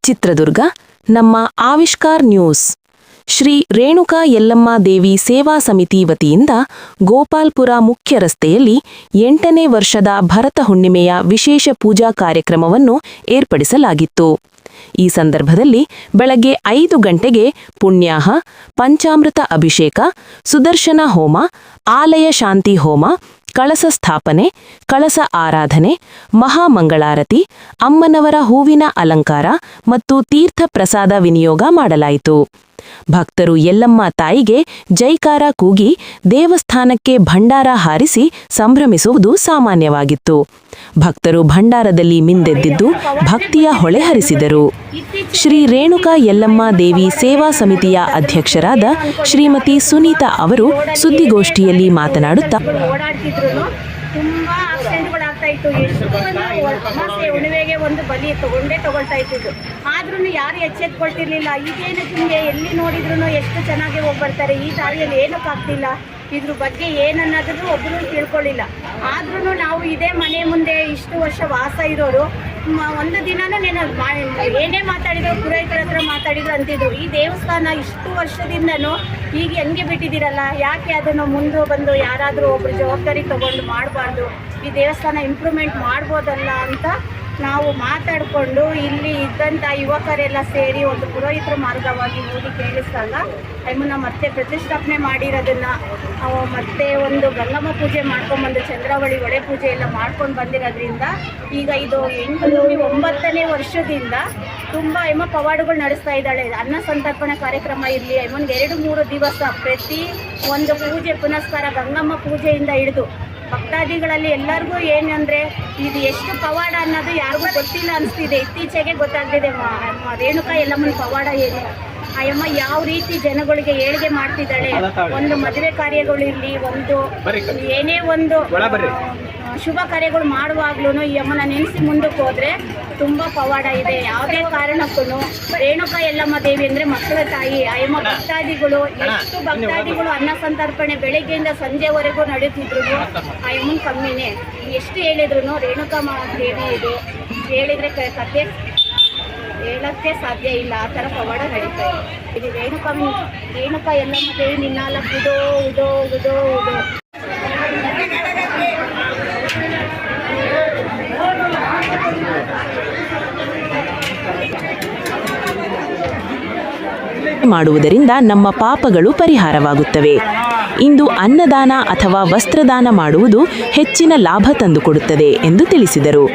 ಚಿತ್ರದುರ್ಗ ನಮ್ಮ ಆವಿಷ್ಕಾರ್ ನ್ಯೂಸ್ ಶ್ರೀ ರೇಣುಕಾ ಯಲ್ಲಮ್ಮ ದೇವಿ ಸೇವಾ ಸಮಿತಿ ವತಿಯಿಂದ ಗೋಪಾಲ್ಪುರ ಮುಖ್ಯ ರಸ್ತೆಯಲ್ಲಿ 8ನೇ ವರ್ಷದ ಭರತ ಹುಣ್ಣಿಮೆಯ ವಿಶೇಷ ಪೂಜಾ ಕಾರ್ಯಕ್ರಮವನ್ನು ಏರ್ಪಡಿಸಲಾಗಿತ್ತು. ಈ ಸಂದರ್ಭದಲ್ಲಿ ಬೆಳಗ್ಗೆ 5 ಗಂಟೆಗೆ ಪುಣ್ಯಾಹ, ಪಂಚಾಮೃತ ಅಭಿಷೇಕ, ಸುದರ್ಶನ ಹೋಮ, ಆಲಯ ಶಾಂತಿ ಹೋಮ, ಕಳಸ ಸ್ಥಾಪನೆ, ಕಳಸ ಆರಾಧನೆ, ಮಹಾಮಂಗಳಾರತಿ, ಅಮ್ಮನವರ ಹೂವಿನ ಅಲಂಕಾರ ಮತ್ತು ತೀರ್ಥ ಪ್ರಸಾದ ವಿನಿಯೋಗ ಮಾಡಲಾಯಿತು. ಭಕ್ತರು ಯಲ್ಲಮ್ಮ ತಾಯಿಗೆ ಜೈಕಾರ ಕೂಗಿ ದೇವಸ್ಥಾನಕ್ಕೆ ಭಂಡಾರ ಹಾರಿಸಿ ಸಂಭ್ರಮಿಸುವುದು ಸಾಮಾನ್ಯವಾಗಿತ್ತು. ಭಕ್ತರು ಭಂಡಾರದಲ್ಲಿ ಮಿಂದೆದ್ದಿದ್ದು ಭಕ್ತಿಯ ಹೊಳೆ ಹರಿಸಿದರು. ಶ್ರೀ ರೇಣುಕಾ ಯಲ್ಲಮ್ಮ ದೇವಿ ಸೇವಾ ಸಮಿತಿಯ ಅಧ್ಯಕ್ಷರಾದ ಶ್ರೀಮತಿ ಸುನೀತಾ ಅವರು ಸುದ್ದಿಗೋಷ್ಠಿಯಲ್ಲಿ ಮಾತನಾಡುತ್ತಾ, ತುಂಬಾ ಆಕ್ಸಿಡೆಂಟ್ಗಳಾಗ್ತಾ ಇತ್ತು. ಎಷ್ಟು ಅಮಾಸೆ ಹುಣ್ಣಿಮೆಗೆ ಒಂದು ಬಲಿ ತಗೊಳ್ತಾ ಇತ್ತು. ಆದ್ರೂ ಯಾರು ಎಚ್ಚೆತ್ಕೊಳ್ತಿರ್ಲಿಲ್ಲ. ಇದೇನು ಹಿಂಗೆ ಎಲ್ಲಿ ನೋಡಿದ್ರು ಎಷ್ಟು ಚೆನ್ನಾಗಿ ಹೋಗ್ಬರ್ತಾರೆ, ಈ ದಾರಿಯಲ್ಲಿ ಏನಕ್ಕಾಗ್ತಿಲ್ಲ, ಇದ್ರ ಬಗ್ಗೆ ಏನನ್ನೋದನ್ನು ಒಬ್ಬರು ತಿಳ್ಕೊಳ್ಳಿಲ್ಲ. ಆದ್ರೂ ನಾವು ಇದೇ ಮನೆ ಮುಂದೆ ಇಷ್ಟು ವರ್ಷ ವಾಸ ಇರೋರು ಒಂದು ದಿನನೂ ಏನೇ ಮಾತಾಡಿದ್ರು ಪುರೋಹಿತರ ಹತ್ರ ಮಾತಾಡಿದ್ರು ಅಂತಿದ್ರು, ಈ ದೇವಸ್ಥಾನ ಇಷ್ಟು ವರ್ಷದಿಂದನೂ ಈಗ ಹೆಂಗೆ ಬಿಟ್ಟಿದ್ದೀರಲ್ಲ, ಯಾಕೆ ಅದನ್ನು ಮುಂದೆ ಬಂದು ಯಾರಾದರೂ ಒಬ್ಬರು ಜವಾಬ್ದಾರಿ ತಗೊಂಡು ಮಾಡಬಾರ್ದು, ಈ ದೇವಸ್ಥಾನ ಇಂಪ್ರೂವ್ಮೆಂಟ್ ಮಾಡ್ಬೋದಲ್ಲ ಅಂತ ನಾವು ಮಾತಾಡಿಕೊಂಡು ಇಲ್ಲಿ ಇದ್ದಂಥ ಯುವಕರೆಲ್ಲ ಸೇರಿ ಒಂದು ಪುರೋಹಿತರ ಮಾರ್ಗವಾಗಿ ಹೋಗಿ ಕೇಳಿಸಿದಾಗ ಅಮ್ಮನ ಮತ್ತೆ ಪ್ರತಿಷ್ಠಾಪನೆ ಮಾಡಿರೋದನ್ನು ಮತ್ತೆ ಒಂದು ಗಂಗಮ್ಮ ಪೂಜೆ ಮಾಡ್ಕೊಂಡ್ಬಂದು ಚಂದ್ರಾವಳಿ ಒಡೆ ಪೂಜೆ ಎಲ್ಲ ಮಾಡ್ಕೊಂಡು ಬಂದಿರೋದ್ರಿಂದ ಈಗ ಇದು 9ನೇ ವರ್ಷದಿಂದ ತುಂಬ ಅಮ್ಮ ಪವಾಡಗಳು ನಡೆಸ್ತಾ ಇದ್ದಾಳೆ. ಅನ್ನ ಸಂತರ್ಪಣೆ ಕಾರ್ಯಕ್ರಮ ಇರಲಿ, ಅಮ್ಮನಿಗೆ 2-3 ದಿವಸ ಪ್ರತಿ ಒಂದು ಪೂಜೆ ಪುನಸ್ಕಾರ ಗಂಗಮ್ಮ ಪೂಜೆಯಿಂದ ಹಿಡಿದು ಭಕ್ತಾದಿಗಳಲ್ಲಿ ಎಲ್ಲರಿಗೂ ಏನಂದರೆ ಇದು ಎಷ್ಟು ಪವಾಡ ಅನ್ನೋದು ಯಾರಿಗೂ ಗೊತ್ತಿಲ್ಲ ಅನಿಸ್ತಿದೆ. ಇತ್ತೀಚೆಗೆ ಗೊತ್ತಾಗ್ತಿದೆ ರೇಣುಕಾ ಯಲ್ಲಮ್ಮನ ಪವಾಡ ಏನು, ಅಯ್ಯಮ್ಮ ಯಾವ ರೀತಿ ಜನಗಳಿಗೆ ಏಳಿಗೆ ಮಾಡ್ತಿದ್ದಾಳೆ. ಒಂದು ಮದುವೆ ಕಾರ್ಯಗಳಿರಲಿ, ಒಂದು ಏನೇ ಒಂದು ಶುಭ ಕಾರ್ಯಗಳು ಮಾಡುವಾಗ್ಲೂ ಈ ಅಮ್ಮನ ನೆನೆಸಿ ಮುಂದಕ್ಕೆ ಹೋದರೆ ತುಂಬ ಪವಾಡ ಇದೆ. ಯಾವುದೇ ಕಾರಣಕ್ಕೂ ರೇಣುಕಾ ಯಲ್ಲಮ್ಮ ದೇವಿ ಅಂದರೆ ಮಕ್ಕಳ ತಾಯಿ. ಅಯ್ಯಮ್ಮ ಭಕ್ತಾದಿಗಳು ಎಷ್ಟು ಭಕ್ತಾದಿಗಳು ಅನ್ನ ಸಂತರ್ಪಣೆ ಬೆಳಗ್ಗೆಯಿಂದ ಸಂಜೆವರೆಗೂ ನಡೀತಿದ್ರು ಅಯ್ಯಮ್ಮನ ಕಮ್ಮಿನೇ. ಎಷ್ಟು ಹೇಳಿದ್ರು ರೇಣುಕಾ ದೇವಿ ಇದು ಹೇಳಿದರೆ ಕಥೆ ಹೇಳೋಕ್ಕೆ ಸಾಧ್ಯ ಇಲ್ಲ, ಆ ಥರ ಪವಾಡ ನಡೀತಾ ಇದೆ. ಇದು ರೇಣುಕಾ ಯಲ್ಲಮ್ಮ ದೇವಿ ನಿನ್ನಾಲ ಉದೋ ಉದೋ ಉದೋ ಉದೋ ಮಾಡುವುದರಿಂದ ನಮ್ಮ ಪಾಪಗಳು ಪರಿಹಾರವಾಗುತ್ತವೆ. ಇಂದು ಅನ್ನದಾನ ಅಥವಾ ವಸ್ತ್ರದಾನ ಮಾಡುವುದು ಹೆಚ್ಚಿನ ಲಾಭ ತಂದುಕೊಡುತ್ತದೆ ಎಂದು ತಿಳಿಸಿದರು.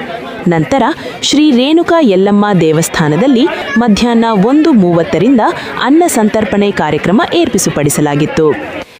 ನಂತರ ಶ್ರೀ ರೇಣುಕಾ ಯಲ್ಲಮ್ಮ ದೇವಸ್ಥಾನದಲ್ಲಿ ಮಧ್ಯಾಹ್ನ 1:30ರಿಂದ ಅನ್ನ ಸಂತರ್ಪಣೆ ಕಾರ್ಯಕ್ರಮ ಏರ್ಪಡಿಸಲಾಗಿತ್ತು.